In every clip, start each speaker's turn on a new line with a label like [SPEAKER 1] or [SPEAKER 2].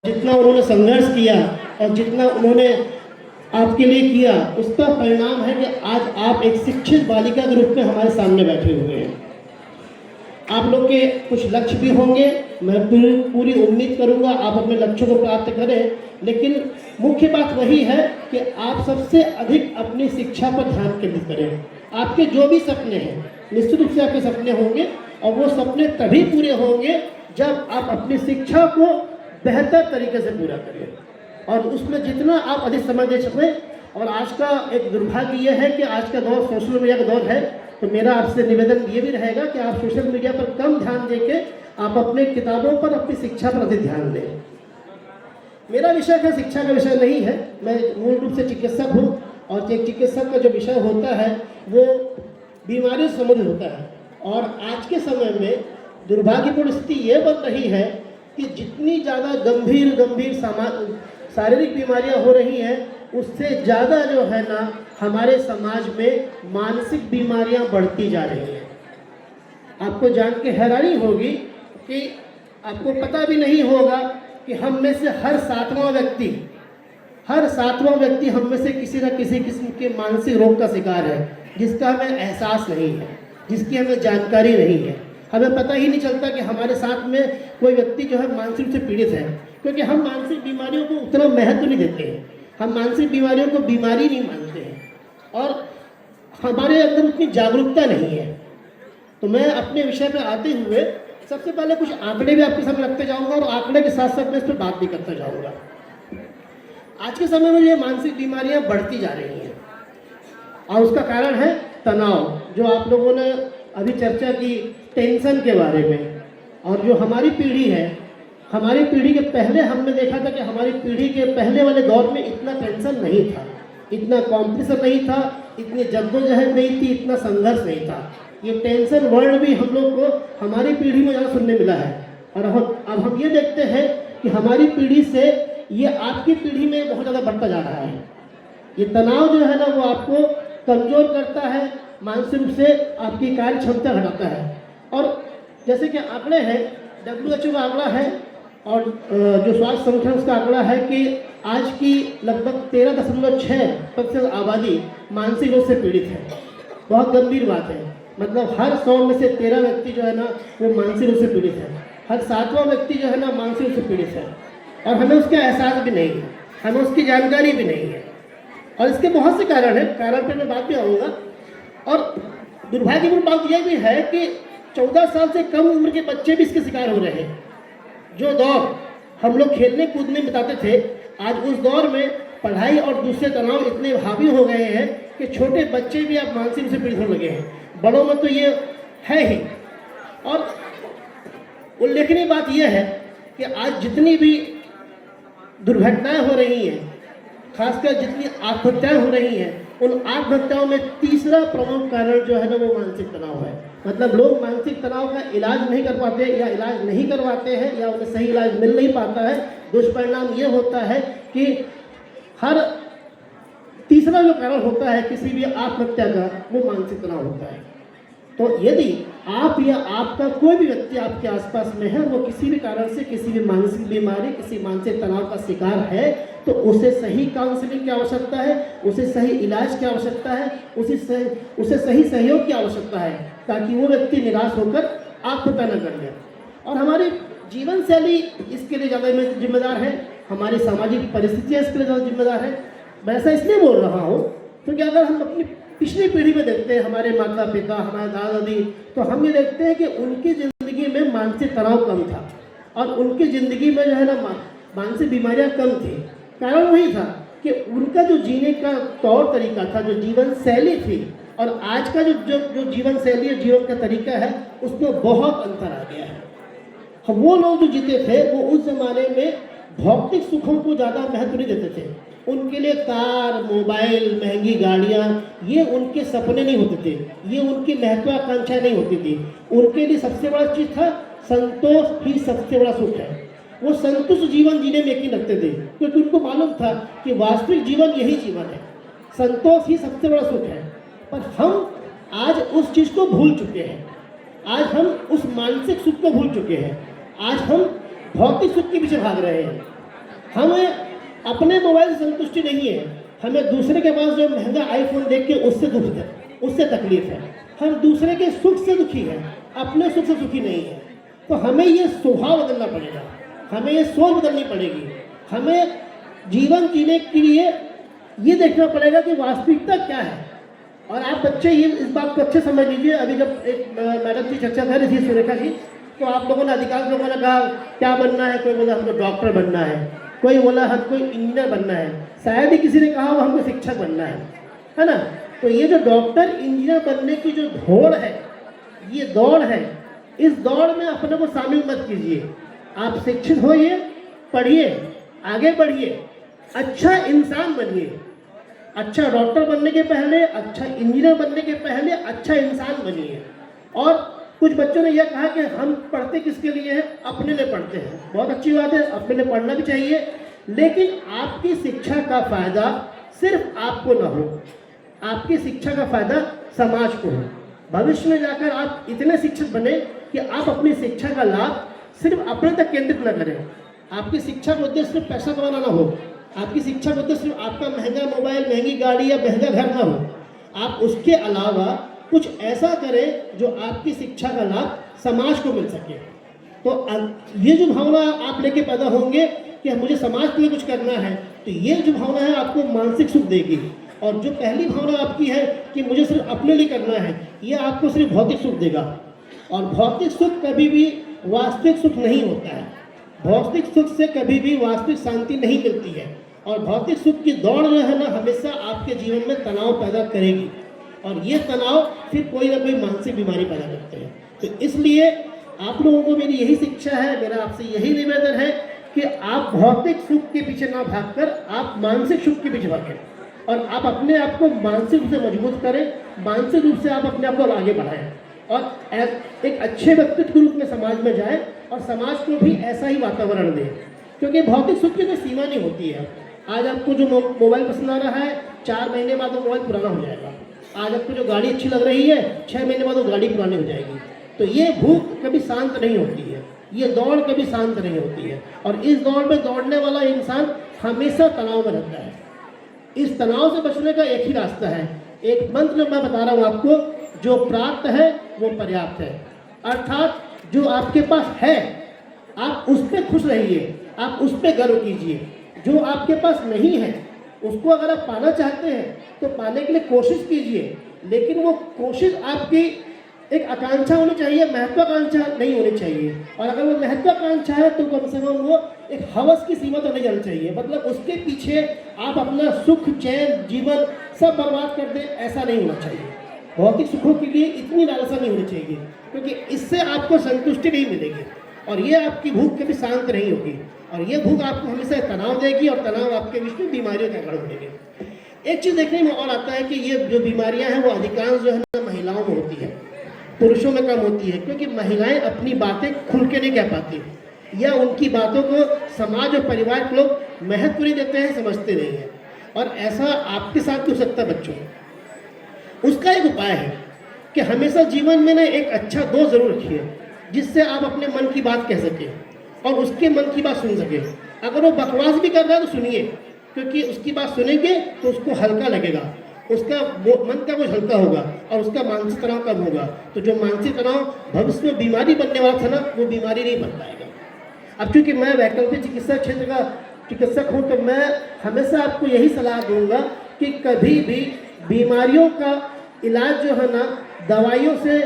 [SPEAKER 1] जितना उन्होंने संघर्ष किया और जितना उन्होंने आपके लिए किया, उसका परिणाम है कि आज आप एक शिक्षित बालिका के रूप में हमारे सामने बैठे हुए हैं। आप लोग के कुछ लक्ष्य भी होंगे, मैं पूरी उम्मीद करूंगा आप अपने लक्ष्यों को प्राप्त करें, लेकिन मुख्य बात वही है कि आप सबसे अधिक अपनी शिक्षा पर ध्यान केंद्रित करें। आपके जो भी सपने हैं, निश्चित रूप से आपके सपने होंगे और वो सपने तभी पूरे होंगे जब आप अपनी शिक्षा को बेहतर तरीके से पूरा करें और उसमें जितना आप अधिक समय दे सकें। और आज का एक दुर्भाग्य ये है कि आज का दौर सोशल मीडिया का दौर है, तो मेरा आपसे निवेदन ये भी रहेगा कि आप सोशल मीडिया पर कम ध्यान देके आप अपने किताबों पर, अपनी शिक्षा पर अधिक ध्यान दें। मेरा विषय का शिक्षा का विषय नहीं है, मैं मूल रूप से चिकित्सक हूँ और एक चिकित्सक का जो विषय होता है वो बीमारियों से संबंधित होता है। और आज के समय में दुर्भाग्यपूर्ण स्थिति ये बन रही है कि जितनी ज़्यादा गंभीर शारीरिक बीमारियां हो रही हैं, उससे ज़्यादा जो है ना हमारे समाज में मानसिक बीमारियां बढ़ती जा रही हैं। आपको जान के हैरानी होगी कि आपको पता भी नहीं होगा कि हम में से हर सातवां व्यक्ति हम में से किसी न किसी किस्म के मानसिक रोग का शिकार है, जिसका हमें एहसास नहीं है, जिसकी हमें जानकारी नहीं है। हमें पता ही नहीं चलता कि हमारे साथ में कोई व्यक्ति जो है मानसिक रूप से पीड़ित है, क्योंकि हम मानसिक बीमारियों को उतना महत्व नहीं देते हैं। हम मानसिक बीमारियों को बीमारी नहीं मानते हैं और हमारे अंदर उतनी जागरूकता नहीं है। तो मैं अपने विषय पर आते हुए सबसे पहले कुछ आंकड़े भी आपके सामने रखते जाऊंगा और आंकड़े के साथ साथ मैं इस पर बात भी करता जाऊंगा। आज के समय में ये मानसिक बीमारियां बढ़ती जा रही हैं और उसका कारण है तनाव, जो आप लोगों ने अभी चर्चा की टेंशन के बारे में। और जो हमारी पीढ़ी है, हमारी पीढ़ी के पहले हमने देखा था कि हमारी पीढ़ी के पहले वाले दौर में इतना टेंशन नहीं था, इतना कॉम्पिटिशन नहीं था, इतनी जद्दोजहद नहीं थी, इतना संघर्ष नहीं था। ये टेंशन वर्ड भी हम लोग को हमारी पीढ़ी में ज़्यादा सुनने मिला है। और अब हम ये देखते हैं कि हमारी पीढ़ी से ये आपकी पीढ़ी में बहुत ज़्यादा बढ़ता जा रहा है। ये तनाव जो है ना वो आपको कमज़ोर करता है, मानसिक रूप से आपकी कार्य क्षमता घटाता है। और जैसे कि आंकड़े हैं, WHO का आंकड़ा है और जो स्वास्थ्य संगठन उसका आंकड़ा है कि आज की लगभग 13.6% आबादी मानसिक रोग से पीड़ित है। बहुत गंभीर बात है, मतलब हर 100 में से 13 व्यक्ति जो है ना वो मानसिक रूप से पीड़ित है, हर 7वां व्यक्ति जो है ना मानसिक रूप से पीड़ित है। और हमें उसका एहसास भी नहीं है, हमें उसकी जानकारी भी नहीं है। और इसके बहुत से कारण हैं, कारण पर मैं बात भी आऊँगा। और दुर्भाग्यपूर्ण बात यह भी है कि 14 साल से कम उम्र के बच्चे भी इसके शिकार हो रहे हैं। जो दौर हम लोग खेलने कूदने बिताते थे, आज उस दौर में पढ़ाई और दूसरे तनाव इतने हावी हो गए हैं कि छोटे बच्चे भी अब मानसिक रूप से पीड़ित होने लगे हैं। बड़ों में तो ये है ही। और उल्लेखनीय बात यह है कि आज जितनी भी दुर्घटनाएं हो रही हैं, खासकर जितनी आत्महत्याएं हो रही हैं, उन आत्महत्याओं में तीसरा प्रमुख कारण जो है ना वो मानसिक तनाव है। मतलब लोग मानसिक तनाव का इलाज नहीं कर पाते या इलाज नहीं करवाते हैं या उन्हें सही इलाज मिल नहीं पाता है। दुष्परिणाम ये होता है कि हर तीसरा जो कारण होता है किसी भी आत्महत्या का, वो मानसिक तनाव होता है। तो यदि आप या आपका कोई भी व्यक्ति आपके आसपास में है, वो किसी भी कारण से किसी भी मानसिक बीमारी, किसी मानसिक तनाव का शिकार है, तो उसे सही काउंसलिंग की आवश्यकता है, उसे सही इलाज की आवश्यकता है, उसे सही सहयोग की आवश्यकता है, ताकि वो व्यक्ति निराश होकर आत्महत्या न कर ले। और हमारी जीवन शैली इसके लिए ज़्यादा जिम्मेदार है, हमारी सामाजिक परिस्थितियाँ इसके लिए ज़्यादा जिम्मेदार है। मैं ऐसा इसलिए बोल रहा हूँ क्योंकि अगर हम अपनी पिछली पीढ़ी में देखते हैं, हमारे माता पिता, हमारे दादा दादी, तो हम ये देखते हैं कि उनकी ज़िंदगी में मानसिक तनाव कम था और उनकी ज़िंदगी में जो है ना मानसिक बीमारियां कम थी। कारण वही था कि उनका जो जीने का तौर तरीका था, जो जीवन शैली थी, और आज का जो जीवन शैली और जीवन का तरीका है, उसमें बहुत अंतर आ गया है। वो लोग जो जीते थे वो उस ज़माने में भौतिक सुखों को ज़्यादा महत्व नहीं देते थे। उनके लिए कार, मोबाइल, महंगी गाड़ियाँ, ये उनके सपने नहीं होते थे, ये उनकी महत्वाकांक्षा नहीं होती थी। उनके लिए सबसे बड़ा चीज़ था संतोष ही सबसे बड़ा सुख है। वो संतुष्ट जीवन जीने में यकीन रखते थे, क्योंकि उनको मालूम था कि वास्तविक जीवन यही जीवन है, संतोष ही सबसे बड़ा सुख है। पर हम आज उस चीज़ को भूल चुके हैं, आज हम उस मानसिक सुख को भूल चुके हैं, आज हम भौतिक सुख के पीछे भाग रहे हैं। हमें अपने मोबाइल से संतुष्टि नहीं है, हमें दूसरे के पास जो महंगा आईफोन देख के उससे दुख है, उससे तकलीफ है। हम दूसरे के सुख से दुखी हैं, अपने सुख से सुखी नहीं है। तो हमें ये स्वभाव बदलना पड़ेगा, हमें ये सोच बदलनी पड़ेगी। हमें जीवन जीने के लिए ये देखना पड़ेगा कि वास्तविकता क्या है। और आप बच्चे ये इस बात को अच्छे समझ लीजिए। अभी जब एक मैडम जी चर्चा कर रही थी, सुरेखा जी, तो आप लोगों ने, अधिकांश लोगों ने कहा क्या बनना है। कोई बोला हमको डॉक्टर बनना है, कोई बोला हमको इंजीनियर बनना है, शायद ही किसी ने कहा हो हमको शिक्षक बनना है ना। तो ये जो डॉक्टर इंजीनियर बनने की जो दौड़ है, ये दौड़ है, इस दौड़ में अपने को शामिल मत कीजिए। आप शिक्षित होइए, पढ़िए, आगे बढ़िए, अच्छा इंसान बनिए। अच्छा डॉक्टर बनने के पहले, अच्छा इंजीनियर बनने के पहले अच्छा इंसान बनिए। और कुछ बच्चों ने यह कहा कि हम पढ़ते किसके लिए हैं, अपने लिए पढ़ते हैं। बहुत अच्छी बात है, अपने लिए पढ़ना भी चाहिए, लेकिन आपकी शिक्षा का फायदा सिर्फ आपको ना हो, आपकी शिक्षा का फायदा समाज को हो। भविष्य में जाकर आप इतने शिक्षित बने कि आप अपनी शिक्षा का लाभ सिर्फ अपने तक केंद्रित न करें। आपकी शिक्षा का उद्देश्य सिर्फ पैसा कमाना ना हो, आपकी शिक्षा का उद्देश्य सिर्फ आपका महंगा मोबाइल, महंगी गाड़ी या महंगा घर ना हो। आप उसके अलावा कुछ ऐसा करें जो आपकी शिक्षा का लाभ समाज को मिल सके। तो ये जो भावना आप लेके पैदा होंगे कि मुझे समाज के लिए कुछ करना है, तो ये जो भावना है आपको मानसिक सुख देगी। और जो पहली भावना आपकी है कि मुझे सिर्फ अपने लिए करना है, ये आपको सिर्फ भौतिक सुख देगा। और भौतिक सुख कभी भी वास्तविक सुख नहीं होता है। भौतिक सुख से कभी भी वास्तविक शांति नहीं मिलती है। और भौतिक सुख की दौड़ जो है ना, हमेशा आपके जीवन में तनाव पैदा करेगी, और ये तनाव फिर कोई ना कोई मानसिक बीमारी पैदा करते हैं। तो इसलिए आप लोगों को मेरी यही शिक्षा है, मेरा आपसे यही निवेदन है कि आप भौतिक सुख के पीछे ना भागकर आप मानसिक सुख के पीछे भागें, और आप अपने आप को मानसिक रूप से मजबूत करें, मानसिक रूप से आप अपने आप को आगे बढ़ाएं, और एक अच्छे व्यक्तित्व के रूप में समाज में जाएं, और समाज को भी ऐसा ही वातावरण दें। क्योंकि भौतिक सुख की कोई सीमा नहीं होती है। आज आपको जो मोबाइल पसंद आ रहा है, 4 महीने बाद वो मोबाइल पुराना हो जाएगा। आज आपको जो गाड़ी अच्छी लग रही है, 6 महीने बाद वो गाड़ी पुरानी हो जाएगी। तो ये भूख कभी शांत नहीं होती है, ये दौड़ कभी शांत नहीं होती है। और इस दौड़ में दौड़ने वाला इंसान हमेशा तनाव में रहता है। इस तनाव से बचने का एक ही रास्ता है, एक मंत्र मैं बता रहा हूँ आपको, जो प्राप्त है वो पर्याप्त है। अर्थात जो आपके पास है आप उस पर खुश रहिए, आप उस पर गर्व कीजिए। जो आपके पास नहीं है उसको अगर आप पाना चाहते हैं तो पाने के लिए कोशिश कीजिए, लेकिन वो कोशिश आपकी एक आकांक्षा होनी चाहिए, महत्वाकांक्षा नहीं होनी चाहिए। और अगर वो महत्वाकांक्षा है तो कम से कम वो एक हवस की सीमा तो नहीं जानी चाहिए। मतलब उसके पीछे आप अपना सुख, चैन, जीवन सब बर्बाद कर दें, ऐसा नहीं होना चाहिए। भौतिक सुखों के लिए इतनी लालसा नहीं होनी चाहिए, क्योंकि इससे आपको संतुष्टि नहीं मिलेगी, और ये आपकी भूख कभी शांत नहीं होगी, और ये भूख आपको हमेशा तनाव देगी, और तनाव आपके बीच में बीमारियों का कारण बनेगी। एक चीज़ देखने में और आता है कि ये जो बीमारियां हैं वो अधिकांश जो है ना महिलाओं में होती है, पुरुषों में कम होती है। क्योंकि महिलाएं अपनी बातें खुल के नहीं कह पाती, या उनकी बातों को समाज और परिवार के लोग महत्व नहीं देते हैं, समझते नहीं हैं। और ऐसा आपके साथ भी हो सकता है बच्चों। उसका एक उपाय है कि हमेशा जीवन में ना एक अच्छा दोस्त जरूर रखिए, जिससे आप अपने मन की बात कह सकें और उसके मन की बात सुन सकें। अगर वो बकवास भी कर रहा है तो सुनिए, क्योंकि उसकी बात सुनेंगे तो उसको हल्का लगेगा, उसका मन का बोझ हल्का होगा, और उसका मानसिक तनाव कम होगा। तो जो मानसिक तनाव भविष्य में बीमारी बनने वाला था ना, वो बीमारी नहीं बन पाएगा। अब चूँकि मैं वैकल्पिक चिकित्सा क्षेत्र का चिकित्सक हूँ, तो मैं हमेशा आपको यही सलाह दूंगा कि कभी भी बीमारियों का इलाज जो है ना, दवाइयों से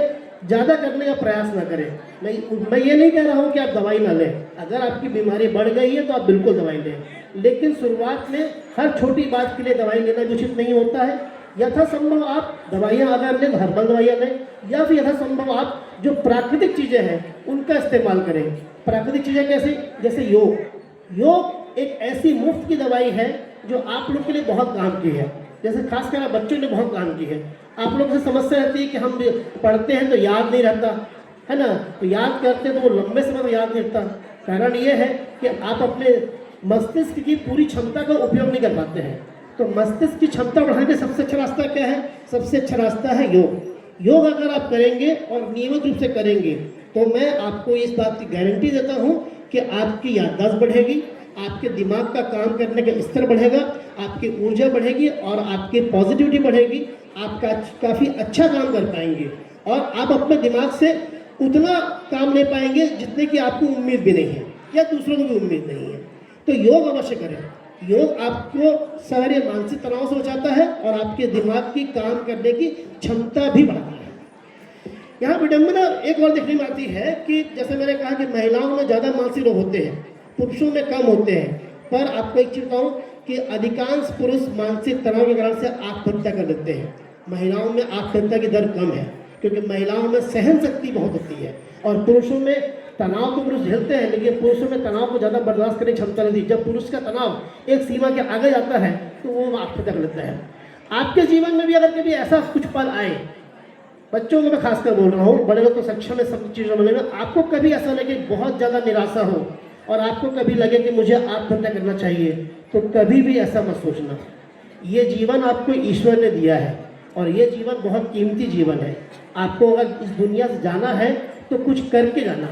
[SPEAKER 1] ज़्यादा करने का प्रयास ना करें। मैं ये नहीं कह रहा हूँ कि आप दवाई ना लें, अगर आपकी बीमारी बढ़ गई है तो आप बिल्कुल दवाई लें, लेकिन शुरुआत में हर छोटी बात के लिए दवाई लेना भी उचित नहीं होता है। यथासंभव आप दवाइयाँ अगर लें, हर्बल दवाइयाँ लें, या फिर यथासंभव आप जो प्राकृतिक चीज़ें हैं उनका इस्तेमाल करें। प्राकृतिक चीज़ें कैसे? जैसे योग एक ऐसी मुफ्त की दवाई है जो आप लोग के लिए बहुत काम की है, जैसे खासकर बच्चों ने बहुत काम की है। आप लोग से समस्या रहती है कि हम पढ़ते हैं तो याद नहीं रहता है ना, तो याद करते हैं तो वो लंबे समय में याद नहीं रहता। कारण ये है कि आप अपने मस्तिष्क की पूरी क्षमता का उपयोग नहीं कर पाते हैं। तो मस्तिष्क की क्षमता बढ़ाने का सबसे अच्छा रास्ता क्या है? सबसे अच्छा रास्ता है योग। योग अगर आप करेंगे और नियमित रूप से करेंगे तो मैं आपको इस बात की गारंटी देता हूँ कि आपकी याददाश्त बढ़ेगी, आपके दिमाग का काम करने का स्तर बढ़ेगा, आपकी ऊर्जा बढ़ेगी और आपकी पॉजिटिविटी बढ़ेगी, आप काफ़ी अच्छा काम कर पाएंगे और आप अपने दिमाग से उतना काम ले पाएंगे जितने की आपको उम्मीद भी नहीं है या दूसरों को भी उम्मीद नहीं है। तो योग अवश्य करें। योग आपको सारे मानसिक तनाव से बचाता है और आपके दिमाग की काम करने की क्षमता भी बढ़ाता है। यहाँ विडम्बना एक और देखने में आती है कि जैसे मैंने कहा कि महिलाओं में ज़्यादा मानसिक रोग होते हैं, पुरुषों में कम होते हैं। पर आपको एक चीज़ बताऊँ कि अधिकांश पुरुष मानसिक तनाव के कारण से आत्महत्या कर लेते हैं। महिलाओं में आत्महत्या की दर कम है क्योंकि महिलाओं में सहन शक्ति बहुत होती है और पुरुषों में तनाव तो पुरुष झेलते हैं, लेकिन पुरुषों में तनाव को ज़्यादा बर्दाश्त करने की क्षमता नहीं थी। जब पुरुष का तनाव एक सीमा के आगे जाता है तो वो आत्महत्या कर लेता है। आपके जीवन में भी अगर कभी ऐसा कुछ पल आए, बच्चों को मैं खासकर बोल रहा हूँ, बड़े लोग तो सक्षम है सब चीज़ों में, आपको कभी ऐसा लगे बहुत ज़्यादा निराशा हो और आपको कभी लगे कि मुझे आत्महत्या करना चाहिए, तो कभी भी ऐसा मत सोचना। ये जीवन आपको ईश्वर ने दिया है और ये जीवन बहुत कीमती जीवन है। आपको अगर इस दुनिया से जाना है तो कुछ करके जाना,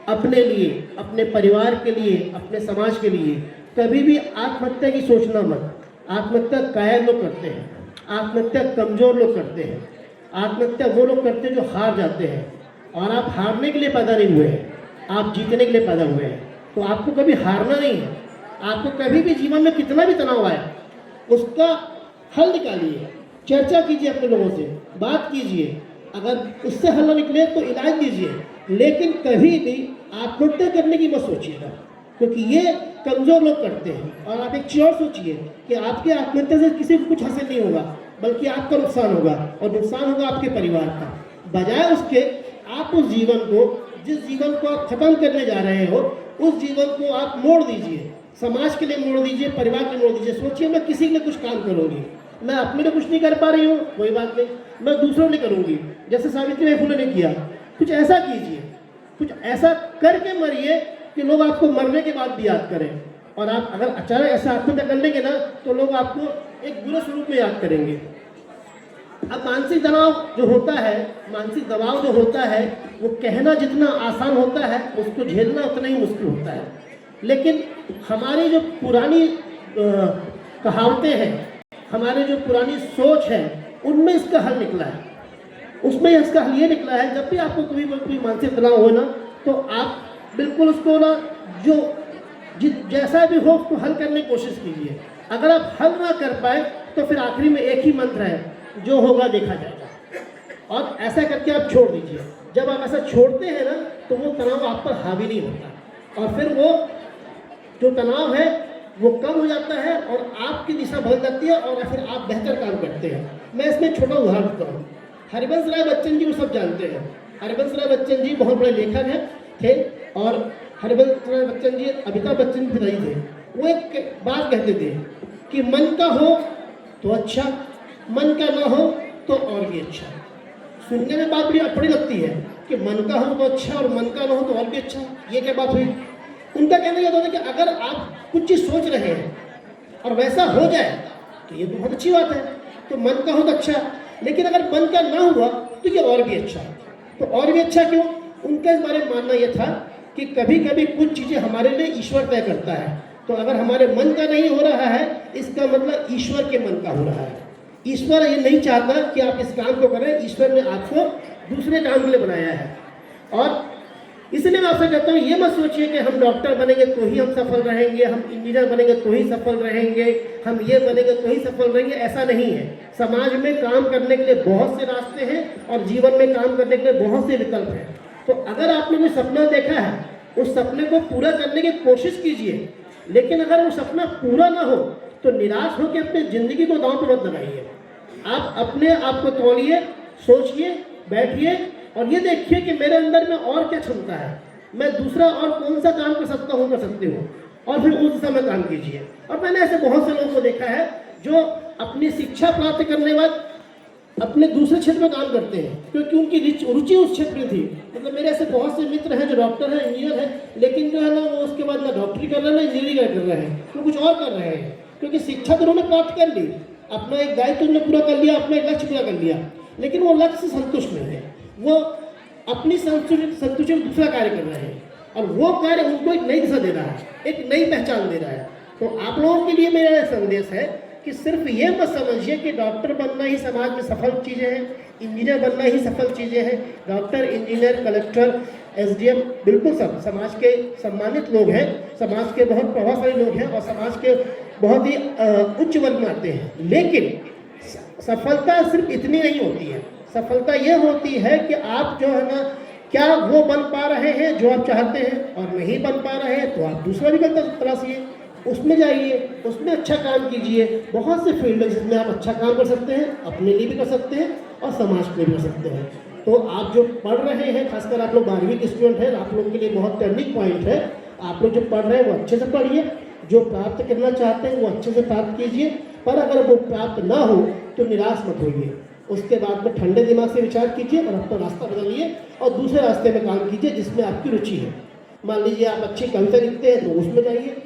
[SPEAKER 1] अपने लिए, अपने परिवार के लिए, अपने समाज के लिए। कभी भी आत्महत्या की सोचना मत। आत्महत्या कायर लोग करते हैं, आत्महत्या कमज़ोर लोग करते हैं, आत्महत्या वो लोग करते हैं जो हार जाते हैं। और आप हारने के लिए पैदा नहीं हुए हैं, आप जीतने के लिए पैदा हुए हैं। तो आपको कभी हारना नहीं है। आपको कभी भी जीवन में कितना भी तनाव आए उसका हल निकालिए, चर्चा कीजिए अपने लोगों से, बात कीजिए। अगर उससे हल ना निकले तो इलाज कीजिए, लेकिन कभी भी आत्महत्या करने की मत सोचिएगा, क्योंकि ये कमज़ोर लोग करते हैं। और आप एक चीज़ और सोचिए कि आपके आत्महत्या से किसी को कुछ हासिल नहीं होगा, बल्कि आपका नुकसान होगा और नुकसान होगा आपके परिवार का। बजाय उसके आप उस जीवन को, जिस जीवन को आप खत्म करने जा रहे हो, उस जीवन को आप मोड़ दीजिए, समाज के लिए मोड़ दीजिए, परिवार के लिए मोड़ दीजिए। सोचिए मैं किसी के लिए कुछ काम करूँगी, मैं अपने लिए कुछ नहीं कर पा रही हूँ, कोई बात नहीं, मैं दूसरों के लिए करूँगी, जैसे सावित्रीबाई फुले ने किया। कुछ ऐसा कीजिए, कुछ ऐसा करके मरिए कि लोग आपको मरने के बाद भी याद करें। और आप अगर अचानक ऐसा आत्महत्या कर लेंगे ना तो लोग आपको एक बुरे स्वरूप में याद करेंगे। अब मानसिक तनाव जो होता है, मानसिक दबाव जो होता है, वो कहना जितना आसान होता है उसको झेलना उतना ही मुश्किल होता है। लेकिन हमारी जो पुरानी कहावतें हैं, हमारी जो पुरानी सोच है, उनमें इसका हल निकला है। उसमें इसका हल ये निकला है, जब भी आपको कोई मानसिक तनाव हो ना, तो आप बिल्कुल उसको ना जैसा भी हो उसको हल करने की कोशिश कीजिए। अगर आप हल ना कर पाए तो फिर आखिरी में एक ही मंत्र है, जो होगा देखा जाएगा। और ऐसा करके आप छोड़ दीजिए। जब आप ऐसा छोड़ते हैं ना तो वो तनाव आप पर हावी नहीं होता और फिर वो जो तनाव है वो कम हो जाता है और आपकी दिशा बदल जाती है और फिर आप बेहतर काम करते हैं। मैं इसमें छोटा उदाहरण देता हूँ। हरिवंश राय बच्चन जी को सब जानते हैं। हरिवंश राय बच्चन जी बहुत बड़े लेखक थे और हरिवंश राय बच्चन जी अमिताभ बच्चन के पिताजी थे। वो एक बात कहते थे कि मन का हो तो अच्छा, मन का ना हो तो और भी अच्छा। सुनने में बात बड़ी अपनी लगती है कि मन का हो तो अच्छा और मन का ना हो तो और भी अच्छा। ये क्या बात हुई? उनका कहना यह होता है कि अगर आप कुछ चीज़ सोच रहे हैं और वैसा हो जाए तो ये बहुत अच्छी बात है, तो मन का हो तो अच्छा। लेकिन अगर मन का ना हुआ तो ये और भी अच्छा। तो और भी अच्छा क्यों? उनका इस बारे में मानना यह था कि कभी कभी कुछ चीज़ें हमारे लिए ईश्वर तय करता है। तो अगर हमारे मन का नहीं हो रहा है, इसका मतलब ईश्वर के मन का हो रहा है। ईश्वर ये नहीं चाहता कि आप इस काम को करें, ईश्वर ने आपको दूसरे काम के लिए बनाया है। और इसलिए मैं आपसे कहता हूँ, ये मत सोचिए कि हम डॉक्टर बनेंगे तो ही हम सफल रहेंगे, हम इंजीनियर बनेंगे तो ही सफल रहेंगे, हम ये बनेंगे तो ही सफल रहेंगे। ऐसा नहीं है। समाज में काम करने के लिए बहुत से रास्ते हैं और जीवन में काम करने के लिए बहुत से विकल्प हैं। तो अगर आपने कोई सपना देखा है, उस सपने को पूरा करने की कोशिश कीजिए। लेकिन अगर वो सपना पूरा ना हो तो निराश होकर अपनी ज़िंदगी को दांव पर मत लगाइए। आप अपने आप को तोड़िए, सोचिए, बैठिए और ये देखिए कि मेरे अंदर में और क्या क्षमता है, मैं दूसरा और कौन सा काम कर सकता हूँ, कर सकती हूँ, और फिर उस दिशा में काम कीजिए। और मैंने ऐसे बहुत से लोगों को देखा है जो अपनी शिक्षा प्राप्त करने के बाद अपने दूसरे क्षेत्र में काम करते हैं क्योंकि उनकी रुचि उस क्षेत्र में थी। मतलब मेरे ऐसे बहुत से मित्र हैं जो डॉक्टर हैं, इंजीनियर हैं, लेकिन जो है ना वो उसके बाद ना डॉक्टरी कर रहे हैं ना इंजीनियरिंग कर रहे हैं, तो कुछ और कर रहे हैं क्योंकि शिक्षा तो उन्होंने प्राप्त कर ली, अपना एक दायित्व उन्होंने पूरा कर लिया, अपना एक लक्ष्य पूरा कर लिया, लेकिन वो लक्ष्य से संतुष्ट नहीं है। वो अपनी संतुष्टि दूसरा कार्य कर रहे हैं। और वो कार्य उनको एक नई दिशा दे रहा है, एक नई पहचान दे रहा है। तो आप लोगों के लिए मेरा संदेश है कि सिर्फ ये मत समझिए कि डॉक्टर बनना ही समाज में सफल चीज़ें हैं, इंजीनियर बनना ही सफल चीज़ें हैं। डॉक्टर, इंजीनियर, कलेक्टर, एसडीएम बिल्कुल सब समाज के सम्मानित लोग हैं, समाज के बहुत प्रभावशाली लोग हैं और समाज के बहुत ही उच्च वर्ग में आते हैं। लेकिन सफलता सिर्फ इतनी नहीं होती है। सफलता ये होती है कि आप जो है ना, क्या वो बन पा रहे हैं जो आप चाहते हैं, और नहीं बन पा रहे हैं तो आप दूसरा विकल्प तलाशिए, उसमें जाइए, उसमें अच्छा काम कीजिए। बहुत से फील्ड है जिसमें आप अच्छा काम कर सकते हैं, अपने लिए भी कर सकते हैं और समाज के लिए भी कर सकते हैं। तो आप जो पढ़ रहे हैं, खासकर आप लोग 12वीं के स्टूडेंट हैं, आप लोगों के लिए बहुत टर्निंग पॉइंट है। आप लोग जो पढ़ रहे हैं वो अच्छे से पढ़िए, जो प्राप्त करना चाहते हैं वो अच्छे से प्राप्त कीजिए, पर अगर वो प्राप्त ना हो तो निराश मत होइए। उसके बाद में ठंडे दिमाग से विचार कीजिए और अपना रास्ता बदलिए और दूसरे रास्ते में काम कीजिए जिसमें आपकी रुचि है। मान लीजिए आप अच्छी कविता लिखते हैं तो उसमें जाइए,